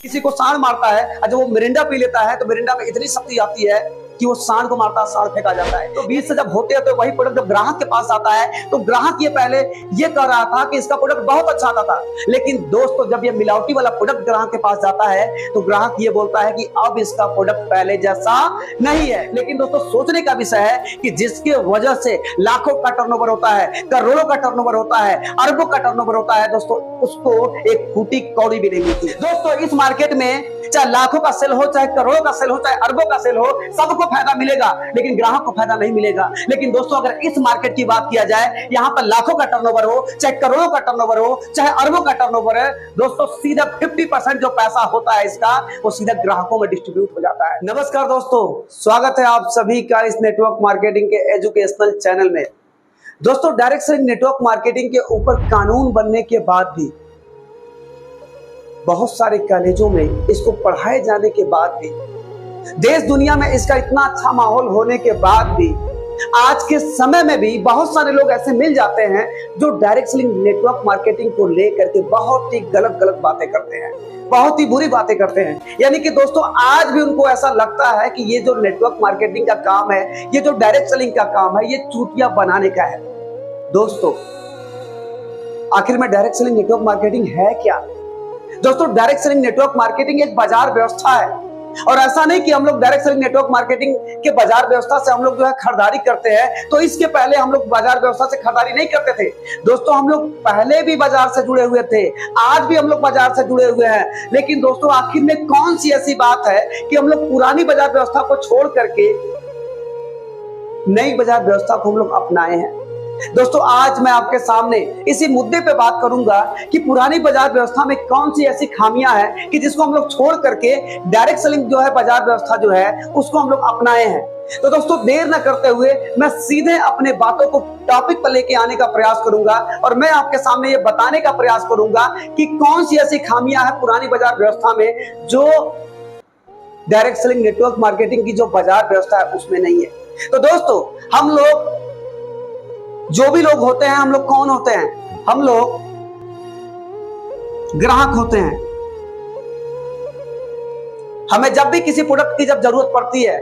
किसी को सांड मारता है और जब वो मिरिंडा पी लेता है तो मिरिंडा में इतनी शक्ति आती है कि वो सांड को मारता है, सांड फेंका जाता है। तो बीच से जब होते हैं तो वही प्रोडक्ट जब ग्राहक के पास आता है तो ग्राहक ये पहले ये कह रहा था कि इसका प्रोडक्ट बहुत अच्छा आता था, लेकिन दोस्तों जब ये मिलावटी वाला प्रोडक्ट ग्राहक के पास जाता है तो ग्राहक ये बोलता है कि अब इसका प्रोडक्ट पहले जैसा नहीं है। लेकिन दोस्तों सोचने का विषय है कि जिसके वजह से लाखों का टर्नओवर होता है, करोड़ों का टर्नओवर होता है, अरबों का टर्नओवर होता है, दोस्तों उसको एक फूटी कौड़ी भी नहीं मिलती। दोस्तों इस मार्केट में चाहे लाखों का सेल हो, चाहे करोड़ों का सेल हो, चाहे अरबों का सेल हो, सबको फायदा मिलेगा लेकिन ग्राहक को फायदा नहीं मिलेगा। लेकिन दोस्तों अगर इस मार्केट की बात किया जाए, यहां पर लाखों का टर्नओवर हो, चाहे करोड़ों का टर्नओवर हो, चाहे अरबों का टर्नओवर है, दोस्तों सीधा 50% जो पैसा होता है इसका वो सीधा ग्राहकों में डिस्ट्रीब्यूट हो जाता है। नमस्कार दोस्तों, स्वागत है आप सभी का इस नेटवर्क मार्केटिंग के एजुकेशनल चैनल में। दोस्तों डायरेक्ट सेलिंग नेटवर्क मार्केटिंग के ऊपर कानून बनने के बाद भी, बहुत सारे कॉलेजों में इसको पढ़ाए जाने के बाद भी, देश दुनिया में इसका इतना अच्छा माहौल होने के बाद भी, आज के समय में भी बहुत सारे लोग ऐसे मिल जाते हैं जो डायरेक्ट सेलिंग नेटवर्क मार्केटिंग को लेकर के बहुत ही गलत बातें करते हैं, बहुत ही बुरी बातें करते हैं। यानी कि दोस्तों आज भी उनको ऐसा लगता है कि ये जो नेटवर्क मार्केटिंग का काम है, ये जो डायरेक्ट सेलिंग का काम है, ये चूतिया बनाने का है। दोस्तों आखिर में डायरेक्ट सेलिंग नेटवर्क मार्केटिंग है क्या? दोस्तों डायरेक्ट सेलिंग नेटवर्क मार्केटिंग एक बाजार व्यवस्था है, और ऐसा नहीं कि हम लोग डायरेक्ट सेलिंग नेटवर्क मार्केटिंग के बाजार व्यवस्था से हम लोग जो है खरीदारी करते हैं तो इसके पहले हम लोग बाजार व्यवस्था से खरीदारी नहीं करते थे। दोस्तों हम लोग पहले भी बाजार से जुड़े हुए थे, आज भी हम लोग बाजार से जुड़े हुए हैं। लेकिन दोस्तों आखिर में कौन सी ऐसी बात है कि हम लोग पुरानी बाजार व्यवस्था को छोड़ करके नई बाजार व्यवस्था को हम लोग अपनाए हैं? दोस्तों आज मैं आपके सामने इसी मुद्दे पे बात करूंगा कि पुरानी बाजार व्यवस्था में कौन सी ऐसी खामियां हैं कि जिसको हम लोग छोड़ करके डायरेक्ट सेलिंग जो है बाजार व्यवस्था जो है उसको हम लोग अपनाए हैं। तो दोस्तों देर ना करते हुए मैं सीधे अपने बातों को टॉपिक पर लेके आने का प्रयास करूंगा और मैं आपके सामने ये बताने का प्रयास करूंगा कि कौन सी ऐसी खामियां हैं पुरानी बाजार व्यवस्था में जो डायरेक्ट सेलिंग नेटवर्क मार्केटिंग की जो बाजार व्यवस्था है उसमें नहीं है। तो दोस्तों हम लोग जो भी लोग होते हैं, हम लोग कौन होते हैं? हम लोग ग्राहक होते हैं। हमें जब भी किसी प्रोडक्ट की जब जरूरत पड़ती है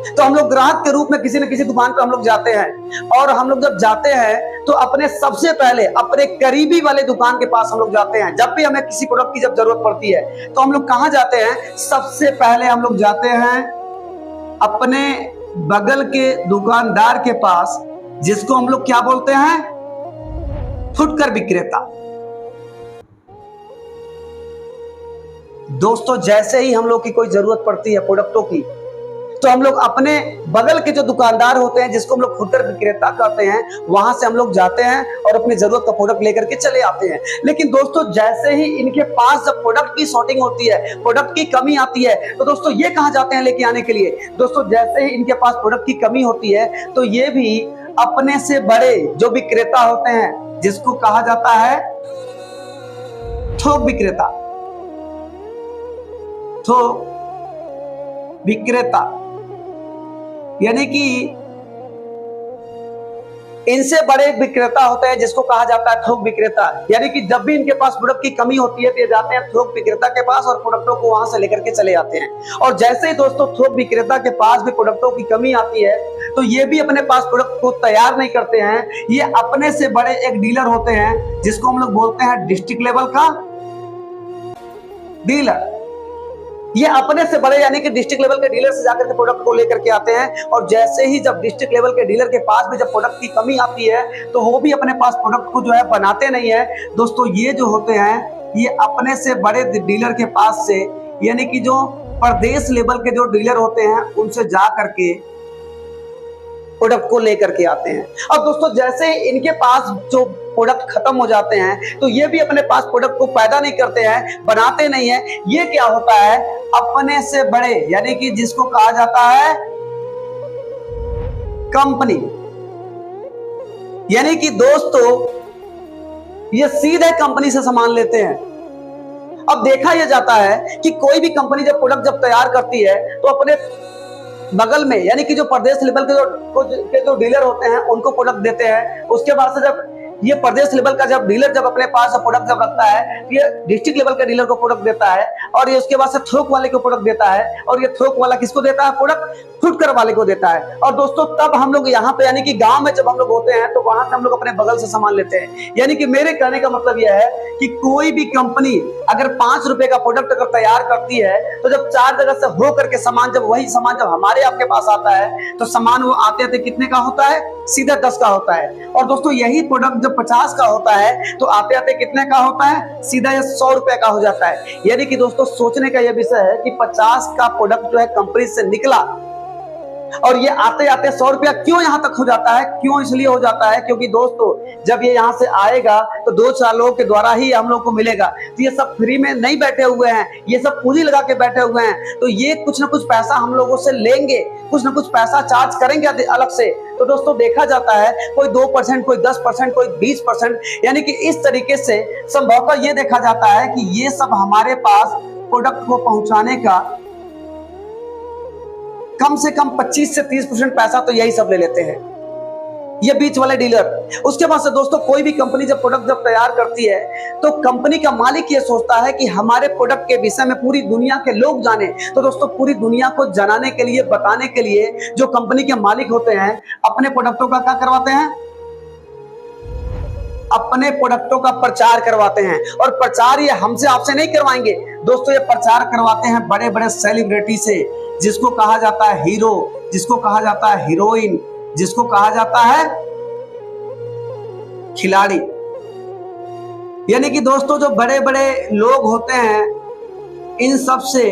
तो हम लोग ग्राहक के रूप में किसी न किसी दुकान पर हम लोग जाते हैं, और हम लोग जब जाते हैं तो अपने सबसे पहले अपने करीबी वाले दुकान के पास हम लोग जाते हैं। जब भी हमें किसी प्रोडक्ट की जब जरूरत पड़ती है तो हम लोग कहां जाते हैं? सबसे पहले हम लोग जाते हैं अपने बगल के दुकानदार के पास, जिसको हम लोग क्या बोलते हैं? फुटकर विक्रेता। दोस्तों जैसे ही हम लोग की कोई जरूरत पड़ती है प्रोडक्टों की तो हम लोग अपने बगल के जो दुकानदार होते हैं, जिसको हम लोग फुटकर विक्रेता कहते हैं, वहां से हम लोग जाते हैं और अपनी जरूरत का प्रोडक्ट लेकर के चले आते हैं। लेकिन दोस्तों जैसे ही इनके पास जब प्रोडक्ट की शॉर्टिंग होती है, प्रोडक्ट की कमी आती है, तो दोस्तों ये कहां जाते हैं लेके आने के लिए? दोस्तों जैसे ही इनके पास प्रोडक्ट की कमी होती है तो ये भी अपने से बड़े जो विक्रेता होते हैं, जिसको कहा जाता है थोक विक्रेता, थोक विक्रेता, यानी कि इनसे बड़े विक्रेता होते हैं जिसको कहा जाता है थोक विक्रेता। यानी कि जब भी इनके पास प्रोडक्ट की कमी होती है तो ये जाते हैं थोक विक्रेता के पास और प्रोडक्टों को वहां से लेकर के चले आते हैं। और जैसे ही दोस्तों थोक विक्रेता के पास भी प्रोडक्टों की कमी आती है तो ये भी अपने पास प्रोडक्ट को तैयार नहीं करते हैं, ये अपने से बड़े एक डीलर होते हैं जिसको हम लोग बोलते हैं डिस्ट्रिक्ट लेवल का डीलर। ये अपने से बड़े यानी कि डिस्ट्रिक्ट लेवल के डीलर से जाकर के प्रोडक्ट को लेकर के आते हैं, और जैसे ही जब डिस्ट्रिक्ट लेवल के डीलर के पास भी जब प्रोडक्ट की कमी आती है तो वो भी अपने पास प्रोडक्ट को जो है बनाते नहीं है। दोस्तों ये जो होते हैं ये अपने से बड़े डीलर के पास से, यानी कि जो प्रदेश लेवल के जो डीलर होते हैं उनसे जा करके प्रोडक्ट को लेकर के आते हैं। अब दोस्तों जैसे इनके पास जो प्रोडक्ट खत्म हो जाते हैं तो ये भी अपने पास प्रोडक्ट को पैदा नहीं करते हैं, बनाते नहीं है। ये क्या होता है? अपने से बड़े, यानी कि जिसको कहा जाता है कंपनी। यानी कि दोस्तों ये सीधे कंपनी से सामान लेते हैं। अब देखा यह जाता है कि कोई भी कंपनी जब प्रोडक्ट जब तैयार करती है तो अपने बगल में, यानी कि जो प्रदेश लेवल के जो डीलर होते हैं उनको प्रोडक्ट देते हैं। उसके बाद से जब ये प्रदेश लेवल का जब डीलर जब अपने पास प्रोडक्ट जब रखता है, ये डिस्ट्रिक्ट लेवल के डीलर को प्रोडक्ट देता है, और ये उसके बाद से थोक वाले को प्रोडक्ट देता है, और ये थोक वाला किसको देता है प्रोडक्ट, फुटकर वाले को देता है। और दोस्तों तब हम लोग यहाँ पे यानी कि गांव में जब हम लोग होते हैं तो वहां से हम लोग अपने बगल से सामान लेते हैं। यानी कि मेरे कहने का मतलब यह है कि कोई भी कंपनी अगर 5 रुपए का प्रोडक्ट अगर तैयार करती है तो जब 4 जगह से हो करके सामान, जब वही सामान जब हमारे आपके पास आता है तो सामान वो आते थे कितने का होता है, सीधा 10 का होता है। और दोस्तों यही प्रोडक्ट जब 50 का होता है तो आते आते कितने का होता है, सीधा 100 रुपए का हो जाता है। यानी कि दोस्तों सोचने का यह विषय है कि 50 का प्रोडक्ट जो है कंपनी से निकला और ये आते आते 100 रुपया क्यों यहां तक हो जाता है, क्यों इसलिए हो जाता है क्योंकि दोस्तों जब ये यहां से आएगा तो 2-4 लोगों के द्वारा ही हम लोग को मिलेगा। तो ये सब फ्री में नहीं बैठे हुए हैं, ये सब पूंजी लगा के बैठे हुए हैं, तो ये कुछ ना कुछ पैसा हम लोगों से लेंगे, कुछ ना कुछ पैसा चार्ज करेंगे अलग से। तो दोस्तों देखा जाता है कोई 2%, कोई 10%, कोई 20%, यानी कि इस तरीके से संभवतः ये देखा जाता है कि ये सब हमारे पास प्रोडक्ट को पहुंचाने का कम से कम 25 से 30% पैसा तो यही सब ले लेते हैं, ये बीच वाले डीलर। उसके बाद से दोस्तों कोई भी कंपनी जब प्रोडक्ट जब तैयार करती है तो कंपनी का मालिक ये सोचता है कि हमारे प्रोडक्ट के विषय में पूरी दुनिया के लोग जाने। तो दोस्तों पूरी दुनिया को जनाने के लिए, बताने के लिए जो कंपनी के मालिक होते हैं अपने प्रोडक्टों का क्या करवाते हैं, अपने प्रोडक्टों का प्रचार करवाते हैं। और प्रचार ये हमसे आपसे नहीं करवाएंगे दोस्तों, ये प्रचार करवाते हैं बड़े बड़े सेलिब्रिटी से, जिसको कहा जाता है हीरो, जिसको कहा जाता है हीरोइन, जिसको कहा जाता है खिलाड़ी। यानी कि दोस्तों जो बड़े बड़े लोग होते हैं इन सब से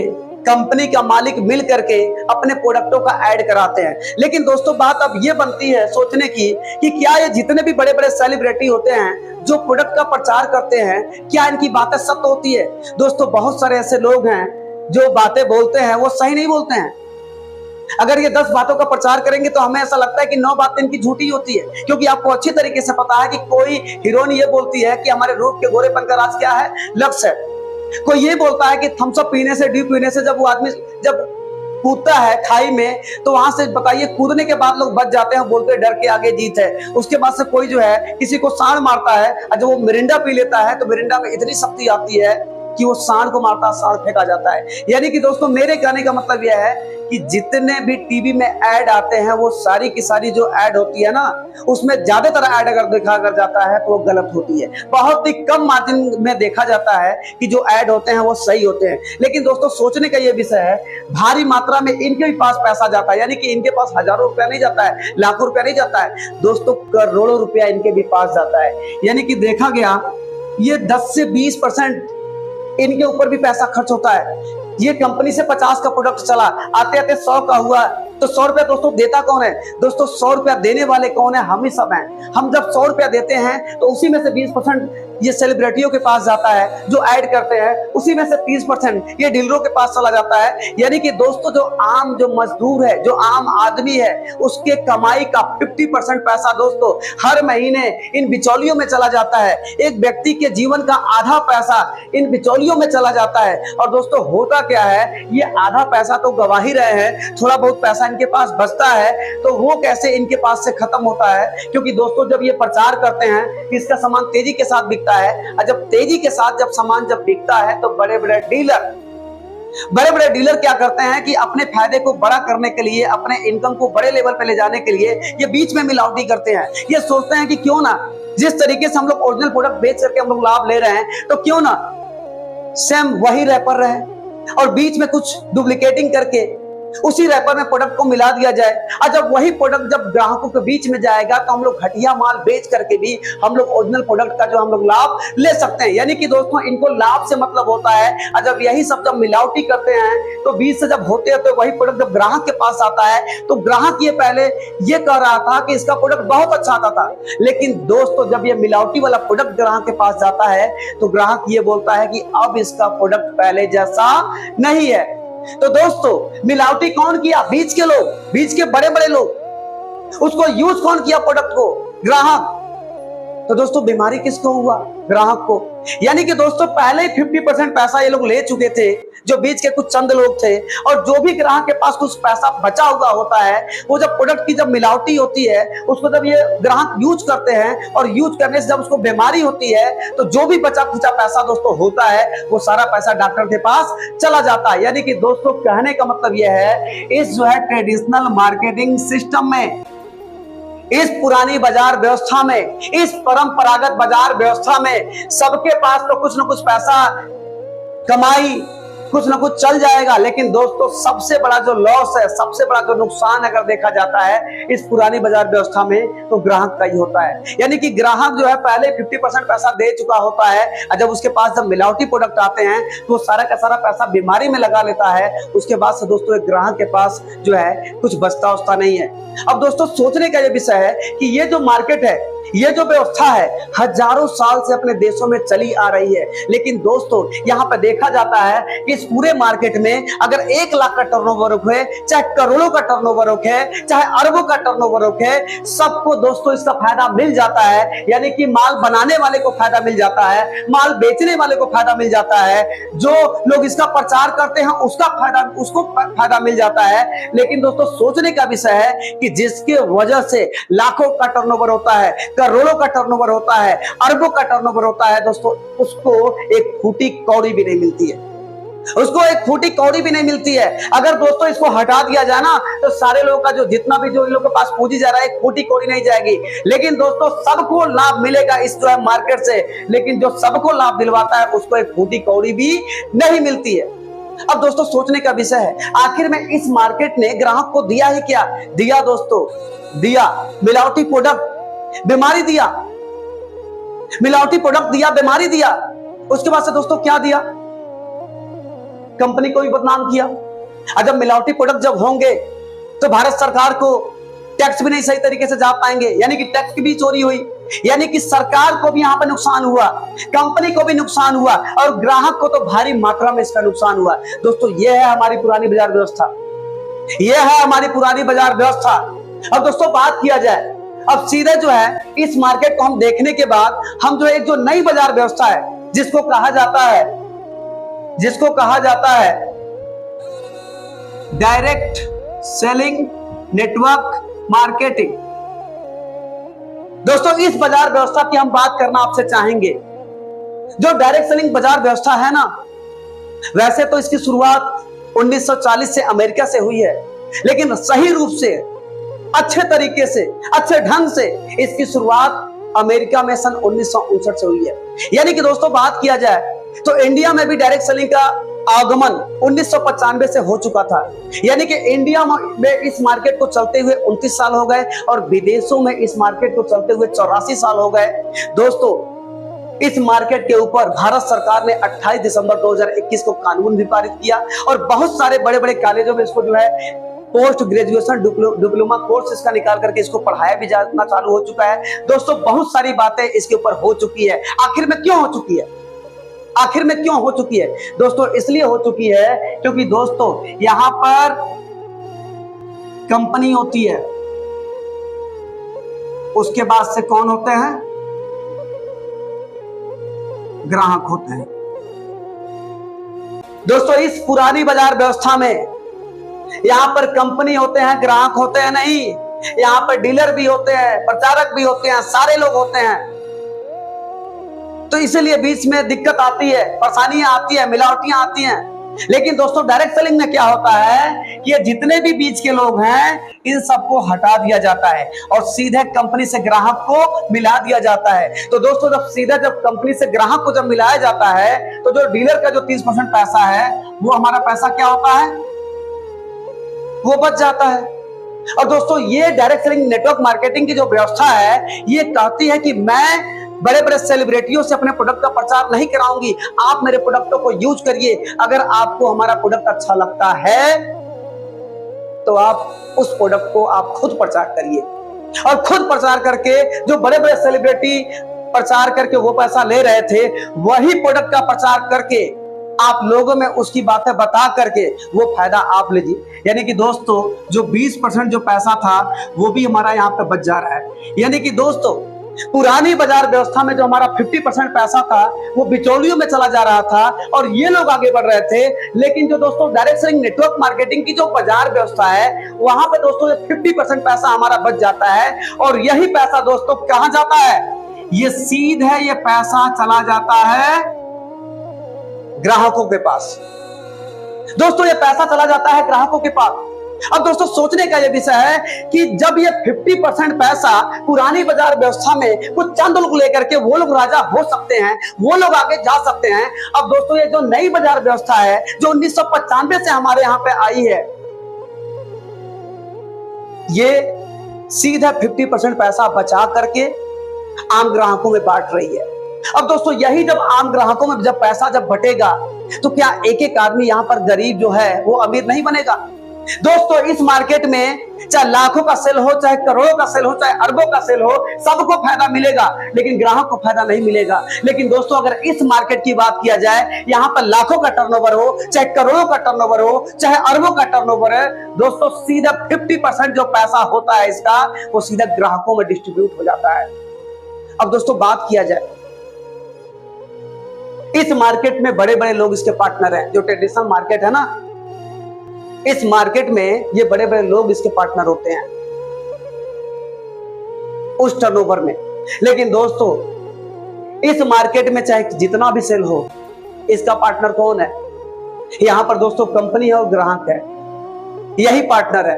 कंपनी का मालिक मिल करके अपने प्रोडक्टों का ऐड कराते हैं। लेकिन दोस्तों बात अब ये बनती है सोचने की कि क्या ये जितने भी बड़े बड़े सेलिब्रिटी होते हैं जो प्रोडक्ट का प्रचार करते हैं, क्या इनकी बातें सत्य होती है? दोस्तों बहुत सारे ऐसे लोग हैं जो बातें बोलते हैं वो सही नहीं बोलते हैं। अगर ये 10 बातों का प्रचार करेंगे तो हमें ऐसा लगता है कि 9 बातें इनकी झूठी होती है, क्योंकि आपको अच्छी तरीके से पता है कि कोई हीरोइन ये बोलती है कि हमारे रूप के गोरेपन का राज क्या है, लक्ष्य है। कोई ये बोलता है कि थम्स अप पीने से, ड्यू पीने से जब वो आदमी जब कूदता है खाई में तो वहां से बताइए कूदने के बाद लोग बच जाते हैं, बोलते हैं डर के आगे जीत है। उसके बाद से कोई जो है किसी को सांड मारता है और जब वो मिरिंडा पी लेता है तो मिरिंडा में इतनी शक्ति आती है कि वो सांड को मारता, सांड फेंका जाता है। यानी कि दोस्तों मेरे कहने का मतलब यह है कि जितने भी टीवी में ऐड आते हैं वो सारी की सारी जो ऐड होती है ना, उसमें ज्यादातर ऐड अगर देखा कर जाता है तो वो गलत होती है। बहुत ही कम मार्जिन में देखा जाता है कि जो ऐड होते हैं वो सही होते हैं। लेकिन दोस्तों सोचने का ये विषय है, भारी मात्रा में इनके भी पास पैसा जाता है, यानी कि इनके पास हजारों रुपया नहीं जाता है, लाखों रुपया नहीं जाता है दोस्तों, करोड़ों रुपया इनके भी पास जाता है। यानी कि देखा गया ये 10 से 20% इनके ऊपर भी पैसा खर्च होता है। ये कंपनी से 50 का प्रोडक्ट चला, आते आते 100 का हुआ, तो 100 रुपया दोस्तों देता कौन है? दोस्तों 100 रुपया देने वाले कौन है? हम ही सब हैं। हम जब 100 रुपया देते हैं तो उसी में से 20% ये सेलिब्रिटियों के पास जाता है जो ऐड करते हैं, उसी में से 30% ये डीलरों के पास चला जाता है। यानी कि दोस्तों जो आम जो मजदूर है, जो आम आदमी है, उसके कमाई का 50% पैसा दोस्तों हर महीने इन बिचौलियों में चला जाता है। एक व्यक्ति के जीवन का आधा पैसा इन बिचौलियों में चला जाता है। और दोस्तों होता क्या है, ये आधा पैसा तो गवा ही रहे हैं, थोड़ा बहुत पैसा इनके पास बचता है तो वो कैसे इनके पास से खत्म होता है? क्योंकि दोस्तों जब ये प्रचार करते हैं कि इसका सामान तेजी के साथ बिकता है, और जब तेजी के साथ जब सामान जब बिकता है तो बड़े बड़े डीलर क्या करते हैं कि अपने फायदे को बड़ा करने के लिए, अपने इनकम को बड़े लेवल पे ले जाने के लिए ये बीच में मिलावटी करते हैं। ये सोचते हैं कि क्यों ना जिस तरीके से हम लोग ओरिजिनल प्रोडक्ट बेच करके हम लोग लाभ ले रहे हैं तो क्यों ना सेम वही रैपर रहे और बीच में कुछ डुप्लीकेटिंग करके उसी रैपर में प्रोडक्ट को मिला दिया जाए। और जब वही प्रोडक्ट जब ग्राहकों के बीच में जाएगा तो हम लोग घटिया माल बेच करके भी हम लोग ओरिजिनल प्रोडक्ट का जो हम लोग लाभ ले सकते हैं। यानी कि दोस्तों इनको लाभ से मतलब होता है, और जब यही सब जब मिलावटी करते हैं तो बीच से जब होते हैं तो वही प्रोडक्ट जब ग्राहक के पास आता है तो ग्राहक ये पहले ये कह रहा था कि इसका प्रोडक्ट बहुत अच्छा आता था, लेकिन दोस्तों जब ये मिलावटी वाला प्रोडक्ट ग्राहक के पास जाता है तो ग्राहक ये बोलता है कि अब इसका प्रोडक्ट पहले जैसा नहीं है। तो दोस्तों मिलावटी कौन किया? बीच के लोग, बीच के बड़े बड़े लोग। उसको यूज कौन किया? प्रोडक्ट को, ग्राहक। तो दोस्तों बीमारी किसको हुआ? ग्राहक को। यानी कि दोस्तों पहले ही 50% पैसा ये लोग ले चुके थे, जो बीच के कुछ चंद लोग थे। और जो भी ग्राहक के पास कुछ पैसा बचा हुआ होता है, वो जब प्रोडक्ट की जब मिलावटी होती है, उसको जब ये ग्राहक यूज करते हैं और यूज करने से जब उसको बीमारी होती है, तो जो भी बचा खुचा पैसा दोस्तों होता है, वो सारा पैसा डॉक्टर के पास चला जाता है। यानी कि दोस्तों कहने का मतलब यह है, इस जो है ट्रेडिशनल मार्केटिंग सिस्टम में, इस पुरानी बाजार व्यवस्था में, इस परंपरागत बाजार व्यवस्था में सबके पास तो कुछ ना कुछ पैसा कमाई, कुछ ना कुछ चल जाएगा। लेकिन दोस्तों सबसे बड़ा जो लॉस है, सबसे बड़ा जो नुकसान अगर देखा जाता है इस पुरानी बाजार व्यवस्था में, तो ग्राहक का ही होता है। यानी कि ग्राहक जो है पहले 50% पैसा दे चुका होता है, और जब उसके पास जब मिलावटी प्रोडक्ट आते हैं तो सारा का सारा पैसा बीमारी में लगा लेता है। उसके बाद से दोस्तों एक ग्राहक के पास जो है कुछ बचता उचता नहीं है। अब दोस्तों सोचने का यह विषय है कि ये जो मार्केट है, ये जो व्यवस्था है, हजारों साल से अपने देशों में चली आ रही है। लेकिन दोस्तों यहाँ पर देखा जाता है कि इस पूरे मार्केट में अगर 1 लाख का टर्नओवर है, चाहे करोड़ों का टर्नओवर है, चाहे अरबों का टर्नओवर है, सबको दोस्तों इसका फायदा मिल जाता है। यानी कि माल बनाने वाले को फायदा मिल जाता है, माल बेचने वाले को फायदा मिल जाता है, जो लोग इसका प्रचार करते हैं उसका फायदा, उसको फायदा मिल जाता है। लेकिन दोस्तों सोचने का विषय है कि जिसके वजह से लाखों का टर्नओवर होता है, करोड़ों का टर्नओवर होता है, अरबों का टर्नओवर होता है, दोस्तों उसको एक फूटी कौड़ी भी नहीं मिलती है, उसको एक फूटी कौड़ी भी नहीं मिलती है। अगर दोस्तों इसको हटा दिया जाए ना, तो सारे लोगों का जो जितना भी जो इन लोगों के पास पूंजी जा रहा है, एक फूटी कौड़ी नहीं जाएगी। लेकिन दोस्तों सबको लाभ मिलेगा इस जो है मार्केट से, लेकिन जो सबको लाभ दिलवाता है उसको एक फूटी कौड़ी भी नहीं मिलती है। अब दोस्तों सोचने का विषय है, आखिर में इस मार्केट ने ग्राहक को दिया ही क्या? दिया दोस्तों, दिया मिलावटी प्रोडक्ट, बीमारी दिया, मिलावटी प्रोडक्ट दिया, बीमारी दिया। उसके बाद से दोस्तों क्या दिया? कंपनी को भी बदनाम किया। और जब मिलावटी प्रोडक्ट जब होंगे तो भारत सरकार को टैक्स भी नहीं सही तरीके से जा पाएंगे, यानी कि टैक्स की भी चोरी हुई, यानी कि सरकार को भी यहां पर नुकसान हुआ, कंपनी को भी नुकसान हुआ, और ग्राहक को तो भारी मात्रा में इसका नुकसान हुआ। दोस्तों यह है हमारी पुरानी बाजार व्यवस्था, यह है हमारी पुरानी बाजार व्यवस्था। अब दोस्तों बात किया जाए, अब सीधे जो है इस मार्केट को हम देखने के बाद हम जो एक जो नई बाजार व्यवस्था है, जिसको कहा जाता है डायरेक्ट सेलिंग नेटवर्क मार्केटिंग। दोस्तों इस बाजार व्यवस्था की हम बात करना आपसे चाहेंगे। जो डायरेक्ट सेलिंग बाजार व्यवस्था है ना, वैसे तो इसकी शुरुआत 1940 से अमेरिका से हुई है, लेकिन सही रूप से, अच्छे तरीके से, अच्छे ढंग से इसकी शुरुआत अमेरिका में सन 1959 से हुई है। यानी कि दोस्तों बात किया जाए तो इंडिया में भी डायरेक्ट सेलिंग का आगमन 1995 से हो चुका था। यानी कि इंडिया में इस मार्केट को चलते हुए 29 साल हो गए, और विदेशों में इस मार्केट को चलते हुए 84 साल हो गए। दोस्तों इस मार्केट के ऊपर भारत सरकार ने 28 दिसंबर 2021 को कानून भी पारित किया, और बहुत सारे बड़े बड़े कॉलेजों में इसको जो है पोस्ट ग्रेजुएशन डिप्लोमा कोर्स इसका निकाल करके इसको पढ़ाया भी जाना चालू हो चुका है। दोस्तों बहुत सारी बातें इसके ऊपर हो चुकी है। आखिर में क्यों हो चुकी है? आखिर में क्यों हो चुकी है? दोस्तों इसलिए हो चुकी है क्योंकि दोस्तों यहां पर कंपनी होती है, उसके बाद से कौन होते हैं? ग्राहक होते हैं। दोस्तों इस पुरानी बाजार व्यवस्था में यहां पर कंपनी होते हैं, ग्राहक होते हैं नहीं। यहां पर डीलर भी होते हैं, प्रचारक भी होते हैं, सारे लोग होते हैं। तो इसीलिए बीच में दिक्कत आती है, परेशानियां आती है, मिलावटियां आती हैं। लेकिन दोस्तों डायरेक्ट सेलिंग में क्या होता है कि ये जितने भी बीच के लोग हैं इन सबको हटा दिया जाता है और सीधे कंपनी से ग्राहक को मिला दिया जाता है। तो दोस्तों जब कंपनी से ग्राहक को जब मिलाया जाता है, तो जो डीलर का जो 30% पैसा है, वो हमारा पैसा क्या होता है? वो बच जाता है। और दोस्तों ये डायरेक्ट सेलिंग नेटवर्क मार्केटिंग की जो व्यवस्था है, ये कहती है कि मैं बड़े बड़े सेलिब्रिटियों से अपने प्रोडक्ट का प्रचार नहीं कराऊंगी, आप मेरे प्रोडक्टों को यूज करिए। अगर आपको हमारा प्रोडक्ट अच्छा लगता है तो आप उस प्रोडक्ट को आप खुद प्रचार करिए, और खुद प्रचार करके जो बड़े बड़े सेलिब्रिटी प्रचार करके वो पैसा ले रहे थे, वही प्रोडक्ट का प्रचार करके आप लोगों में उसकी बातें बता करके वो फायदा आप लीजिए। यानी कि दोस्तों जो 20% जो पैसा था वो भी हमारा यहाँ पे बच जा रहा है। यानी कि दोस्तों पुरानी बाजार व्यवस्था में जो हमारा 50% पैसा था वो बिचौलियों में चला जा रहा था और ये लोग आगे बढ़ रहे थे। लेकिन जो दोस्तों डायरेक्ट सेलिंग नेटवर्क मार्केटिंग की जो बाजार व्यवस्था है वहां पे दोस्तों 50% पैसा हमारा बच जाता है और यही पैसा दोस्तों कहां जाता है, ये सीधे ये पैसा चला जाता है ग्राहकों के पास। दोस्तों ये पैसा चला जाता है ग्राहकों के पास। अब दोस्तों सोचने का यह विषय है कि जब ये 50% पैसा पुरानी बाजार व्यवस्था में कुछ चंद लोग लेकर के वो लोग राजा हो सकते हैं, वो लोग आगे जा सकते हैं। अब दोस्तों ये जो नई बाजार व्यवस्था है जो 1995 से हमारे यहां पे आई है, ये सीधा 50% पैसा बचा करके आम ग्राहकों में बांट रही है। अब दोस्तों यही जब आम ग्राहकों में जब पैसा जब बटेगा तो क्या एक एक आदमी यहां पर गरीब जो है वो अमीर नहीं बनेगा? दोस्तों इस मार्केट में चाहे लाखों का सेल हो, चाहे करोड़ों का सेल हो, चाहे अरबों का सेल हो, सबको फायदा मिलेगा लेकिन ग्राहक को फायदा नहीं मिलेगा। लेकिन दोस्तों अगर इस मार्केट की बात किया जाए, यहां पर लाखों का टर्नओवर हो, चाहे करोड़ों का टर्नओवर हो, चाहे अरबों का टर्नओवर है, दोस्तों सीधा 50% जो पैसा होता है इसका वो सीधा ग्राहकों में डिस्ट्रीब्यूट हो जाता है। अब दोस्तों बात किया जाए, इस मार्केट में बड़े बड़े लोग इसके पार्टनर हैं। जो ट्रेडिशनल मार्केट है ना, इस मार्केट में ये बड़े बड़े लोग इसके पार्टनर होते हैं उस टर्नओवर में। लेकिन दोस्तों इस मार्केट में चाहे जितना भी सेल हो, इसका पार्टनर कौन है? यहां पर दोस्तों कंपनी है और ग्राहक है, यही पार्टनर है।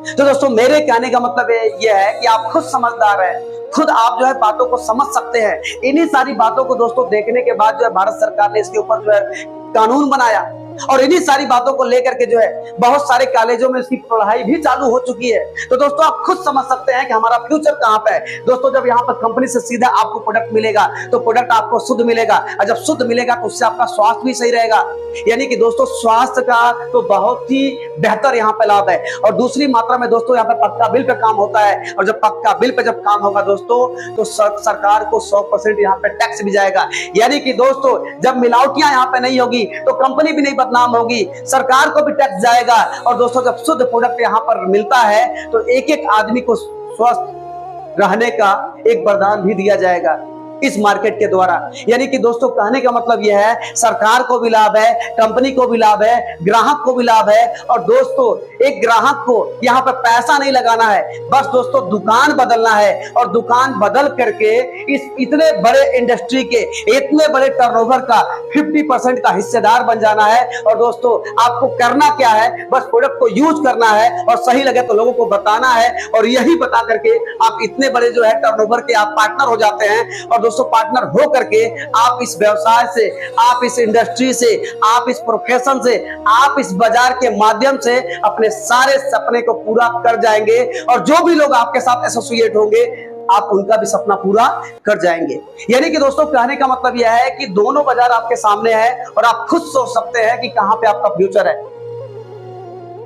तो दोस्तों मेरे कहने का मतलब यह है कि आप खुद समझदार हैं, खुद आप जो है बातों को समझ सकते हैं। इन्हीं सारी बातों को दोस्तों देखने के बाद जो है भारत सरकार ने इसके ऊपर जो है कानून बनाया और इन्हीं सारी बातों को लेकर के जो है बहुत सारे कॉलेजों में इसकी पढ़ाई भी चालू हो चुकी है। तो दोस्तों आप खुद समझ सकते हैं कि हमारा फ्यूचर कहां पे है। दोस्तों जब यहां पर कंपनी से सीधा आपको प्रोडक्ट मिलेगा तो प्रोडक्ट आपको शुद्ध मिलेगा, और जब शुद्ध मिलेगा तो उससे आपका स्वास्थ्य भी सही रहेगा। यानी कि दोस्तों स्वास्थ्य का तो बहुत ही बेहतर यहाँ पे लाभ है। और दूसरी मात्रा में दोस्तों यहाँ पे पक्का बिल पे काम होता है, और जब पक्का बिल पे जब काम होगा दोस्तों तो सरकार को 100% यहाँ पे टैक्स भी जाएगा। यानी कि दोस्तों जब मिलावटियां यहाँ पे नहीं होगी तो कंपनी भी नहीं बदनाम होगी, सरकार को भी टैक्स जाएगा। और दोस्तों जब शुद्ध प्रोडक्ट यहाँ पर मिलता है तो एक एक आदमी को स्वस्थ रहने का एक वरदान भी दिया जाएगा इस मार्केट के द्वारा। यानी कि दोस्तों कहने का मतलब यह है सरकार को भी लाभ है, कंपनी को भी लाभ है, ग्राहक को भी लाभ है। और दोस्तों एक ग्राहक को यहाँ पर पैसा नहीं लगाना है, बस दोस्तों दुकान बदलना है और दुकान बदल करके इस इतने बड़े इंडस्ट्री के इतने बड़े टर्नओवर का 50% का हिस्सेदार बन जाना है। और दोस्तों आपको करना क्या है, बस प्रोडक्ट को यूज करना है और सही लगे तो लोगों को बताना है, और यही बता करके आप इतने बड़े जो है टर्नओवर के आप पार्टनर हो जाते हैं। और दोस्तों पार्टनर हो करके आप इस व्यवसाय से, आप इस इंडस्ट्री से, आप इस प्रोफेशन से, आप इस बाजार के माध्यम से अपने सारे सपने को पूरा कर जाएंगे। और जो भी लोग आपके साथ एसोसिएट होंगे आप उनका भी सपना पूरा कर जाएंगे। यानी कि दोस्तों कहने का मतलब यह है कि दोनों बाजार आपके सामने है और आप खुद सोच सकते हैं कि कहां पे आपका फ्यूचर है।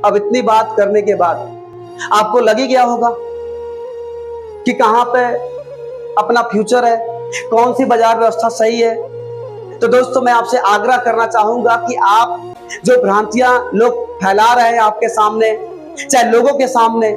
अब इतनी बात करने के बाद आपको लग ही गया होगा कि कहां पे अपना फ्यूचर है, कौन सी बाजार व्यवस्था सही है। तो दोस्तों मैं आपसे आग्रह करना चाहूंगा कि आप जो भ्रांतियां लोग फैला रहे हैं आपके सामने, चाहे लोगों के सामने,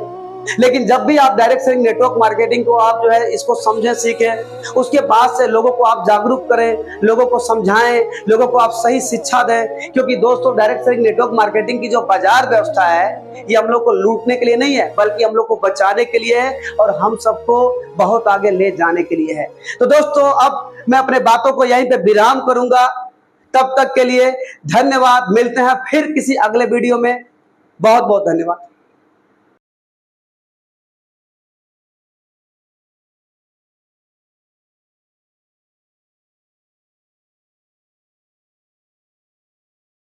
लेकिन जब भी आप डायरेक्ट सेलिंग नेटवर्क मार्केटिंग को आप जो है इसको समझें, सीखें, उसके बाद से लोगों को आप जागरूक करें, लोगों को समझाएं, लोगों को आप सही शिक्षा दें। क्योंकि दोस्तों डायरेक्ट सेलिंग नेटवर्क मार्केटिंग की जो बाजार व्यवस्था है ये हम लोग को लूटने के लिए नहीं है, बल्कि हम लोग को बचाने के लिए है और हम सबको बहुत आगे ले जाने के लिए है। तो दोस्तों अब मैं अपने बातों को यहीं पे विराम करूंगा। तब तक के लिए धन्यवाद। मिलते हैं फिर किसी अगले वीडियो में। बहुत बहुत धन्यवाद।